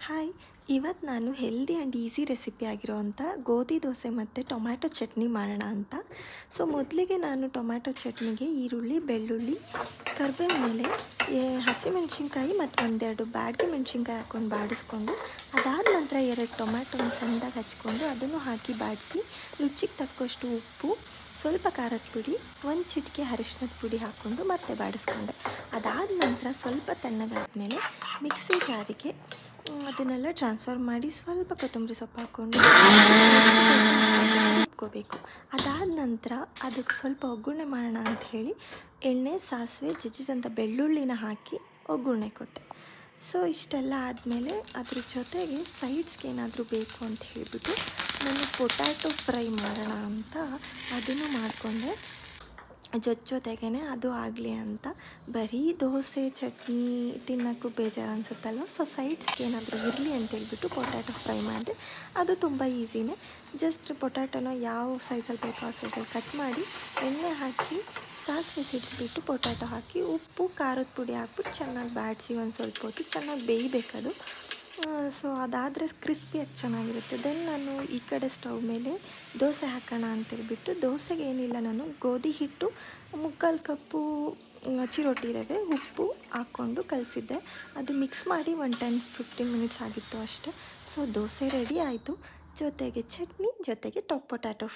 Hi, ಇವತ್ತು ನಾನು healthy and easy recipe ಆಗಿರೋವಂಥ ಗೋಧಿ ದೋಸೆ ಮತ್ತು ಟೊಮ್ಯಾಟೊ ಚಟ್ನಿ ಮಾಡೋಣ ಅಂತ. ಸೊ ಮೊದಲಿಗೆ ನಾನು ಟೊಮ್ಯಾಟೊ ಚಟ್ನಿಗೆ ಈರುಳ್ಳಿ, ಬೆಳ್ಳುಳ್ಳಿ, ಕರಿಬೇವು ಮೇಲೆ ಹಸಿಮೆಣ್ಸಿನ್ಕಾಯಿ ಮತ್ತು ಒಂದೆರಡು ಬ್ಯಾಡಗಿ ಮೆಣಸಿನ್ಕಾಯಿ ಹಾಕ್ಕೊಂಡು ಬಾಡಿಸ್ಕೊಂಡು, ಅದಾದ ನಂತರ 2 ಟೊಮ್ಯಾಟೊನ ಸಣ್ಣದಾಗಿ ಹಚ್ಕೊಂಡು ಅದನ್ನು ಹಾಕಿ ಬಾಡಿಸಿ, ರುಚಿಗೆ ತಕ್ಕಷ್ಟು ಉಪ್ಪು, ಸ್ವಲ್ಪ ಖಾರದ ಪುಡಿ, 1 ಚಿಟಿಕೆ ಅರಿಶಿನದ ಪುಡಿ ಹಾಕ್ಕೊಂಡು ಮತ್ತೆ ಬಾಡಿಸ್ಕೊಂಡೆ. ಅದಾದ ನಂತರ ಸ್ವಲ್ಪ ತಣ್ಣಗಾದ್ಮೇಲೆ ಮಿಕ್ಸಿ ಜಾರಿಗೆ ಅದನ್ನೆಲ್ಲ ಟ್ರಾನ್ಸ್ಫರ್ ಮಾಡಿ ಸ್ವಲ್ಪ ಕೊತ್ತಂಬರಿ ಸೊಪ್ಪು ಹಾಕ್ಕೊಂಡು ಇಟ್ಕೋಬೇಕು. ಅದಾದ ನಂತರ ಅದಕ್ಕೆ ಸ್ವಲ್ಪ ಒಗ್ಗರಣೆ ಮಾಡೋಣ ಅಂತ ಹೇಳಿ ಎಣ್ಣೆ, ಸಾಸಿವೆ, ಜಜ್ಜಿದಂಥ ಬೆಳ್ಳುಳ್ಳಿನ ಹಾಕಿ ಒಗ್ಗರಣೆ ಕೊಟ್ಟೆ. ಸೊ ಇಷ್ಟೆಲ್ಲ ಆದಮೇಲೆ ಅದ್ರ ಜೊತೆಗೆ ಸೈಡ್ಸ್ಗೆ ಏನಾದರೂ ಬೇಕು ಅಂತ ಹೇಳಿಬಿಟ್ಟು ನಾನು ಪೊಟ್ಯಾಟೊ ಫ್ರೈ ಮಾಡೋಣ ಅಂತ ಅದನ್ನು ಮಾಡಿಕೊಂಡೆ. ಜೊತೆಗೇ ಅದು ಆಗಲಿ ಅಂತ. ಬರೀ ದೋಸೆ ಚಟ್ನಿ ತಿನ್ನೋಕ್ಕೂ ಬೇಜಾರು ಅನಿಸುತ್ತಲ್ಲ, ಸೊ ಸೈಡ್ಸ್ಗೆ ಏನಾದರೂ ಇರಲಿ ಅಂತೇಳ್ಬಿಟ್ಟು ಪೊಟ್ಯಾಟೊ ಫ್ರೈ ಮಾಡಿದೆ. ಅದು ತುಂಬ ಈಸಿನೇ. ಜಸ್ಟ್ ಪೊಟ್ಯಾಟೊನ ಯಾವ ಸೈಜಲ್ಲಿ ಬೇಕೋ ಆ ಸೈಜಲ್ಲಿ ಕಟ್ ಮಾಡಿ ಎಣ್ಣೆ ಹಾಕಿ ಸಾಸಿವೆ ಸಿಡಿಸ್ಬಿಟ್ಟು ಪೊಟ್ಯಾಟೊ ಹಾಕಿ ಉಪ್ಪು, ಖಾರದ ಪುಡಿ ಹಾಕ್ಬಿಟ್ಟು ಚೆನ್ನಾಗಿ ಬಾಡಿಸಿ ಒಂದು ಸ್ವಲ್ಪ ಹೊತ್ತು ಚೆನ್ನಾಗಿ ಬೇಯಬೇಕದು. ಸೊ ಅದಾದರೆ ಕ್ರಿಸ್ಪಿಯಾಗಿ ಚೆನ್ನಾಗಿರುತ್ತೆ. ದೆನ್ ನಾನು ಈ ಕಡೆ ಸ್ಟವ್ ಮೇಲೆ ದೋಸೆ ಹಾಕೋಣ ಅಂತೇಳ್ಬಿಟ್ಟು ದೋಸೆಗೆ ಏನಿಲ್ಲ, ನಾನು ಗೋಧಿ ಹಿಟ್ಟು 3/4 ಕಪ್ಪು ಚಿರೋಟಿ ರವೆ, ಉಪ್ಪು ಹಾಕ್ಕೊಂಡು ಕಲಸಿದ್ದೆ. ಅದು ಮಿಕ್ಸ್ ಮಾಡಿ 10-15 ಮಿನಿಟ್ಸ್ ಆಗಿತ್ತು ಅಷ್ಟೇ. ಸೊ ದೋಸೆ ರೆಡಿ ಆಯಿತು. ಜೊತೆಗೆ ಚಟ್ನಿ, ಜೊತೆಗೆ ಪೊಟ್ಯಾಟೊ